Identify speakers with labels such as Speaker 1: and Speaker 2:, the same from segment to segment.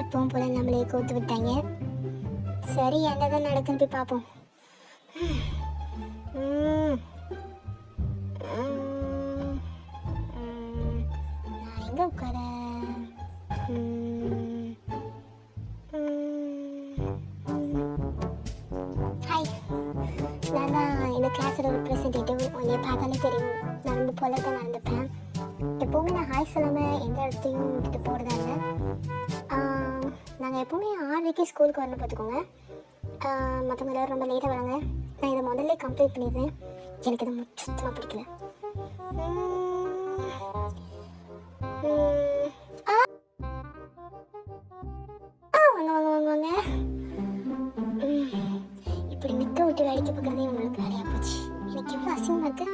Speaker 1: எப்பவும் போல நம்மளே கோத்து விட்டாங்க. சரி, என்னதான் நடக்குன்னு போய் பார்ப்போம். நான் எங்க உட்கார? ஹாய், நான் தான் இந்த கிளாஸோட ரெப்ரசன்டேட்டிவ். உன்னைய பார்த்தாலே தெரியும், நான் ரொம்ப போல தான் நடந்துப்பேன். எப்போவுமே நான் ஹாய் சொல்லாமல் எந்த இடத்தையும் விட்டுட்டு போகிறதா இல்லை. நாங்கள் எப்போவுமே 6:00 ஸ்கூலுக்கு வரணும் பார்த்துக்கோங்க. மற்றவங்க எல்லோரும் ரொம்ப லேட்டாக வராங்க. நான் இதை முதல்ல கம்ப்ளீட் பண்ணிடுறேன். எனக்கு இதை சுத்தமாக பிடிக்கல. வாங்க இப்படி நிற்க விட்டு வேடிக்கை பார்க்குறதே உங்களுக்கு வேலையாக போச்சு. எனக்கு எவ்வளோ அசிங்கமாக இருக்கு.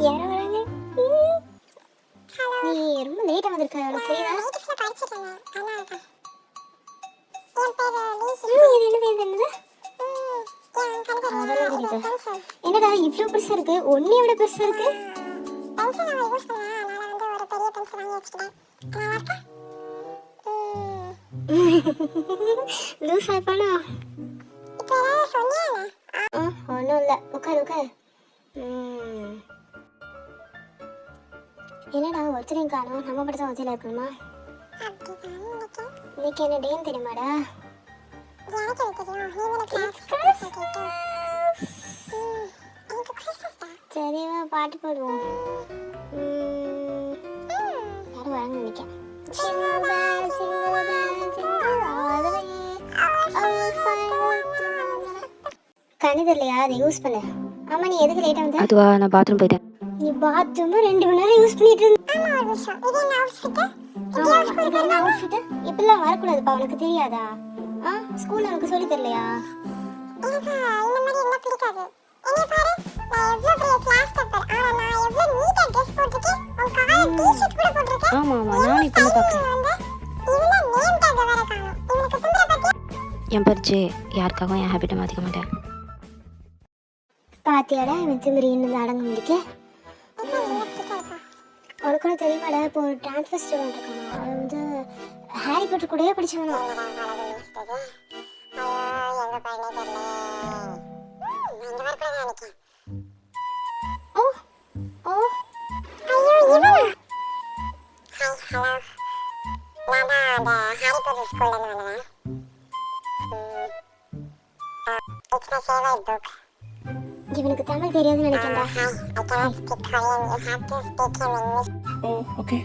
Speaker 1: யாரோ வராங்க. நீ ரொம்ப லேட்டாக வந்திருக்க, எனக்கு தெரியுதா? என்னடா இவ்வளோ பெருசா இருக்கு? ஒன்னே விட பெருசா இருக்கு. லூஸ் ஆயிப்பானா? ஒன்றும் இல்லை, உட்காரு உட்காரு. என்னடா ஒருத்தரையும் காணும்? நம்ம படத்தை ஒருத்தையில் இருக்கணுமா? இன்னைக்கு என்ன டேன்னு தெரியுமாடா? சரிவா, பாட்டு பாடுவோம். யாரும் வராங்க நினைக்கிறேன். கணிதம் இல்லையா? அதை யூஸ் பண்ணு. ஆமா, நீ எதுக்கு லேட்டா வந்த?
Speaker 2: அதுவா, நான் பாத்ரூம் போயிட்டேன்.
Speaker 1: நீ பாத்ரூம் 2 மணி நேரம் யூஸ் பண்ணிட்டு இருந்த. இப்பெல்லாம் வரக்கூடாதுப்பா, உனக்கு தெரியாதா? ஸ்கூல்ல உனக்கு சொல்லி தரலையா?
Speaker 2: ஆமா ஆமா, நானும் இப்போ பார்க்குறேன். என் பரிச்சு யாருக்காகவும் என் ஹேபிட்டை மாற்றிக்க மாட்டேன்.
Speaker 1: பாத்தியாடா இவன் திமிரி இன்னும் அடங்க முடிக்க. உனக்கு கூட தெரியுமாடா, இப்போ ஒரு ட்ரான்ஸ்ஃபர் ஸ்டூடெண்ட் இருக்காங்க. அவன் வந்து ஹாரி பாட்டர் கூடயே படிச்சவனா. ஓ ஓ இவனுக்கு தமிழ் தெரியாதுன்னு நினைக்கிறேன்டா.
Speaker 2: ஓகே,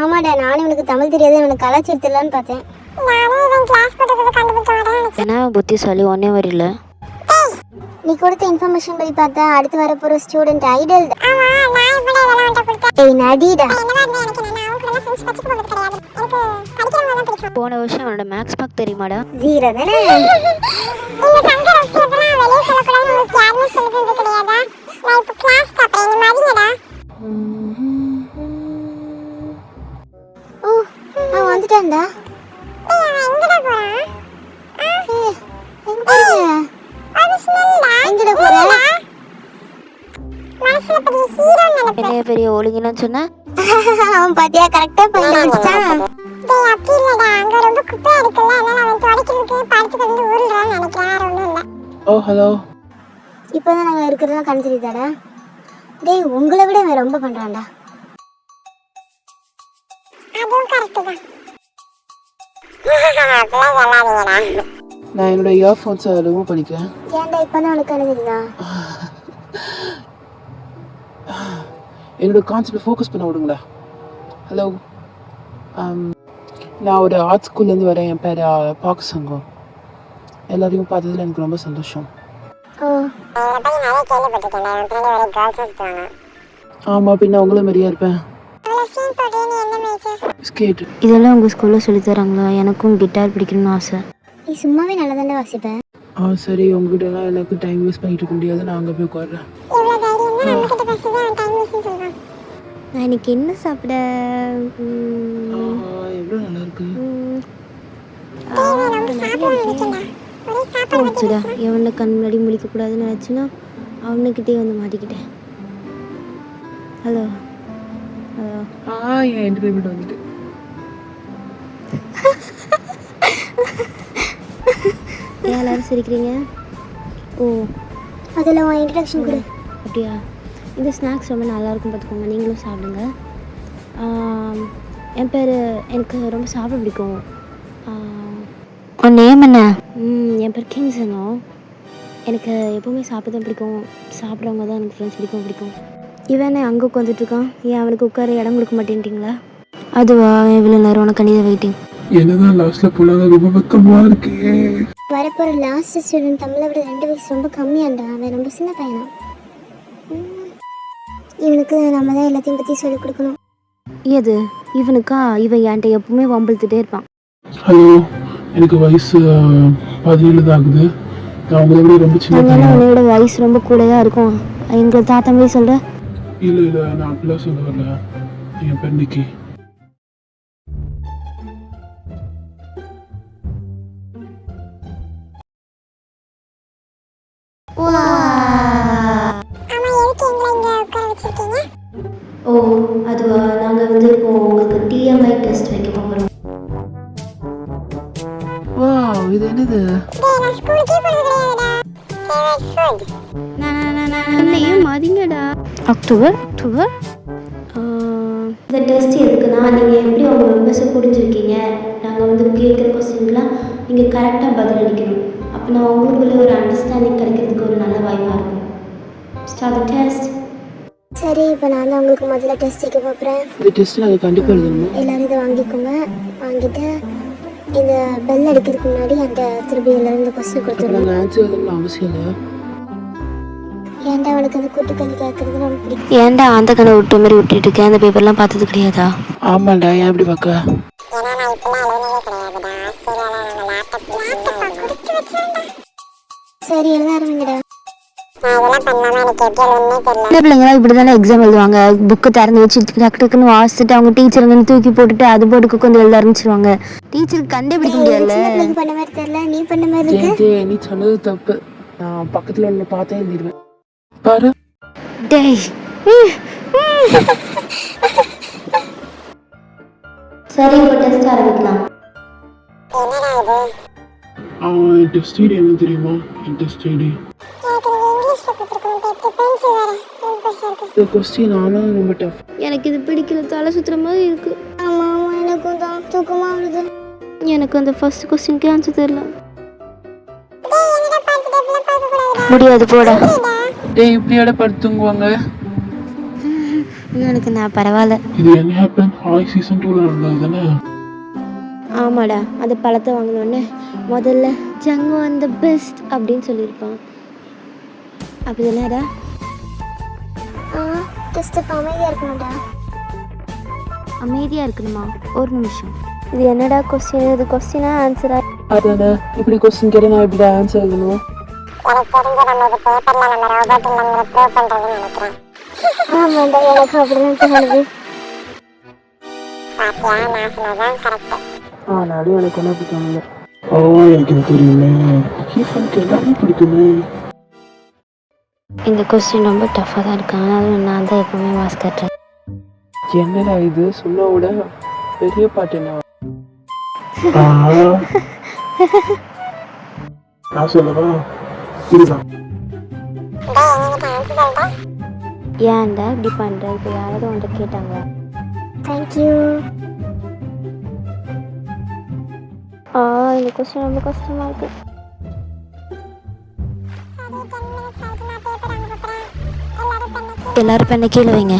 Speaker 1: ஆமாடா, நானும் இவனுக்கு தமிழ் தெரியாது, இவனுக்கு கலாச்சாரத்திலான்னு பார்த்தேன்.
Speaker 2: ஏன்னா புத்திசாலி ஒன்னே வரல.
Speaker 1: நீ கொடுத்த இன்ஃபர்மேஷன் படி பார்த்தா அடுத்து வரப்போற ஸ்டூடெண்ட் ஐடல். நடிடா.
Speaker 2: போன வருஷம் அவனோட மேக்ஸ் மார்க் தெரியுமாடா?
Speaker 1: 0 தானே. ஓ, நான் வந்துட்டேன்டா.
Speaker 2: என்ன பெரிய ஒழுங்கினு சொன்ன?
Speaker 1: அவன் பாத்தியா கரெக்டா பண்ணிட்டான்.
Speaker 3: ஓ ஹலோ.
Speaker 1: இப்போதான் நாங்க இருக்கிறதெல்லாம் கண் தெரியுதாடா? டேய், உங்களை விட இவன் ரொம்ப பண்றான்டா.
Speaker 3: நான் என்னோட இயர்ஃபோன்ஸை ரிமூவ் பண்ணிக்கிறேன்.
Speaker 1: ஏன்டா இப்பதான் உனக்கு கண் தெரியுதா?
Speaker 3: என்னோட கான்செப்ட் ஃபோக்கஸ் பண்ண விடுங்களா? ஹலோ, நான் ஒரு ஆர்ட் ஸ்கூல்லேருந்து வரேன். என் பேர் பாக்கு சங்கம். எல்லாரையும் பார்த்ததுல எனக்கு ரொம்ப சந்தோஷம். ஆமாம், பின்ன உங்களை மாதிரியா இருப்பேன். ஸ்கேட்.
Speaker 2: இதெல்லாம் உங்கள் ஸ்கூலில் சொல்லி தராங்களா? எனக்கும் கிட்டார் பிடிக்கணும்னு ஆசை.
Speaker 1: நீ சும்மாவே நல்லா தானே வாசிப்பேன்.
Speaker 3: சரி, உங்ககிட்டலாம் எனக்கு டைம் வேஸ்ட் பண்ணிட்டு இருக்க முடியாது. நான் அங்கே போய் உட்காடுறேன்.
Speaker 2: நான் இன்னைக்கு என்ன சாப்பிட
Speaker 3: எவ்வளோ நல்லா இருக்கு.
Speaker 2: போச்சுடா. எவனை கண் முன்னாடி முழிக்கக்கூடாதுன்னு நினச்சின்னா அவனுக்கிட்டே வந்து மாட்டிக்கிட்டேன். Hello hello.
Speaker 3: என் என்டர்டைன்மெண்ட் வந்துட்டு.
Speaker 2: ஏன் எல்லாரும் சிரிக்கிறீங்க? ஓ
Speaker 1: அதில் உன் இன்ட்ரடக்ஷன் கொடு.
Speaker 2: அப்படியா? இந்த ஸ்நாக்ஸ் ரொம்ப நல்லாயிருக்கும், பார்த்துக்கோங்க, நீங்களும் சாப்பிடுங்க. என் பேர், எனக்கு ரொம்ப சாப்பிட பிடிக்கும். உன் நேம் என்ன? என் பேர் கிங்ஸனோ. எனக்கு எப்போவுமே சாப்பிட தான் பிடிக்கும். சாப்பிட்றவங்க தான் எனக்கு ஃப்ரெண்ட்ஸ் பிடிக்கும். இவன் அங்கே உட்காந்துட்ருக்கான். ஏன் அவனுக்கு உட்கார இடம் கொடுக்க மாட்டேன்ட்டிங்களா? அதுவா, இவ்வளோ நேரம் உனக்கு கண்டிப்பாக வெயிட்டிங்.
Speaker 3: என்னதான் லாஸ்ட்டில் போனாங்க, ரொம்ப வெக்கமாக இருக்கு.
Speaker 1: வரப்போகிற லாஸ்ட் ஸ்டூடெண்ட் தமிழை விட 2 வயசு ரொம்ப கம்மியாண்டா. அவன் ரொம்ப சின்ன பையனா. இவனுக்கு நம்ம தான் எல்லாத்தையும் பற்றி சொல்லிக் கொடுக்கணும்.
Speaker 2: எது இவனுக்கா? இவன் என்கிட்ட எப்பவுமே வம்பிழுத்துட்டே இருப்பான்.
Speaker 3: ஹலோ, எனக்கு வயசு 17 தான் ஆகுது. நான் உங்களை விட ரொம்ப சின்ன பையன்.
Speaker 2: உன்னோட வயசு ரொம்ப கூடயா இருக்கும். எங்களை தாத்தா மாதிரி சொல்ற?
Speaker 3: இல்லை நான் அப்படிலாம் சொல்ல வரல. என் பேர் நிக்கி.
Speaker 2: ஓ அதுவா, நாங்கள் வந்து இப்போ உங்களுக்கு டிஎம்ஐ டெஸ்ட் வைக்க போகிறோம்.
Speaker 3: இது என்னது?
Speaker 2: மதிங்கடா. அக்டோபர் இந்த டெஸ்ட் எதுக்குன்னா, நீங்கள் எப்படி உங்கள் மெம்பர்ஸை புரிஞ்சிருக்கீங்க, நாங்கள் வந்து கேட்குற கொஸ்டின்லாம் நீங்கள் கரெக்டாக பதில் அளிக்கணும். அப்போ நான் உங்களுக்குள்ள ஒரு அண்டர்ஸ்டாண்டிங் கிடைக்கிறதுக்கு ஒரு நல்ல வாய்ப்பாக இருக்கும். Start the test.
Speaker 1: சரி, இப்போ நான் தான் உங்களுக்கு முதல்ல டெஸ்ட் வைக்க போகிறேன்.
Speaker 3: இந்த டெஸ்ட் நாங்கள் கண்டிப்பாக எழுதணும்.
Speaker 1: எல்லோரும் இதை வாங்கிக்கோங்க. வாங்கிட்டு இந்த பெல் அடிக்கிறதுக்கு முன்னாடி அந்த திருப்பியிலேருந்து கொஸ்டின் கொடுத்துருவோம்.
Speaker 3: நாங்கள் ஆன்சர் எழுதணும்னு அவசியம் இல்லை.
Speaker 1: ஏன்டா அவனுக்கு அந்த கூட்டுக்களி கேட்குறது ரொம்ப பிடிக்கும்.
Speaker 2: ஏன்டா அந்த கண்ணை விட்ட மாதிரி விட்டுட்டு இருக்கேன்? அந்த பேப்பர்லாம் பார்த்தது கிடையாதா?
Speaker 3: ஆமாண்டா, ஏன் எப்படி பார்க்க?
Speaker 1: சரி, எழுத ஆரம்பிங்கடா.
Speaker 2: சின்ன பிள்ளைங்களாம் இப்படி தானே எக்ஸாம் எழுதுவாங்க. புக்கு திறந்து வச்சு டக்குன்னு வாசிச்சுட்டு அவங்க டீச்சருங்கன்னு தூக்கி போட்டுட்டு அது போட்டுக்கு கொஞ்சம் எழுத ஆரம்பிச்சிருவாங்க. டீச்சருக்கு கண்டுபிடிக்க முடியல.
Speaker 1: பண்ண மாதிரி தெரியல, நீ பண்ண மாதிரி இருக்கு.
Speaker 3: நீ சொன்னது தப்பு. நான் பக்கத்தில் உள்ள பார்த்தே எழுதிடுவேன். பாரு.
Speaker 2: டேய் சரி, இப்போ டெஸ்ட் ஆரம்பிக்கலாம்.
Speaker 3: டெஸ்ட் ஐடி என்ன தெரியுமா? டெஸ்ட் ஐடி இந்த கொஸ்டின் ஆனால் ரொம்ப டஃப்.
Speaker 2: எனக்கு இது பிடிக்கல, தலை சுத்துற மாதிரி இருக்கு.
Speaker 1: ஆமாம், எனக்கும் தான் தூக்கமாக வருது.
Speaker 2: எனக்கு அந்த ஃபர்ஸ்ட் கொஸ்டினுக்கே ஆன்சர் தெரியல. முடியாது, போடா.
Speaker 3: டேய், இப்படியோட படுத்துங்குவாங்க.
Speaker 2: எனக்கு நான் பரவாயில்ல.
Speaker 3: இது என்ன ஹேப்பன்? ஹாய் சீசன் 2ல நடந்தது தானே?
Speaker 2: ஆமாடா, அந்த பழத்தை வாங்கினோடனே முதல்ல ஜங்கு அந்த பெஸ்ட் அப்படின்னு சொல்லியிருப்பான். அப்படி தானேடா?
Speaker 1: டெஸ்ட் இப்போ அமைதியாக இருக்கணும்டா.
Speaker 2: அமைதியாக இருக்கணுமா? ஒரு நிமிஷம். இது என்னடா கொஸ்டின்? இது கொஸ்டினா ஆன்சரா?
Speaker 3: அதானே, இப்படி கொஸ்டின் கேட்டு நான் இப்படி ஆன்சர் எழுதணும்.
Speaker 1: ஆமாண்டா, எனக்கு அப்படிதான் தோணுது.
Speaker 3: ஆனாலும் எனக்கு என்ன பிடிக்கும். எனக்கு இது தெரியுமே, எல்லாமே பிடிக்குமே.
Speaker 2: இந்த கொஸ்டின் ரொம்ப டஃப்பாக தான் இருக்கு. ஆனாலும் நான் தான் எப்பவுமே மாஸ்க் கட்டுறேன்.
Speaker 3: என்னடா இது? சொன்ன விட பெரிய பாட்டு என்ன? நான் சொல்லவா? இதுதான்.
Speaker 2: ஏன்டா இப்படி பண்ணுற? இப்போ யாராவது உன்கிட்ட கேட்டாங்க?
Speaker 1: தேங்க்யூ.
Speaker 2: இந்த கொஸ்டின் ரொம்ப கஷ்டமாக இருக்கு. எல்லாரும் பெண்ணை கீழே வைங்க.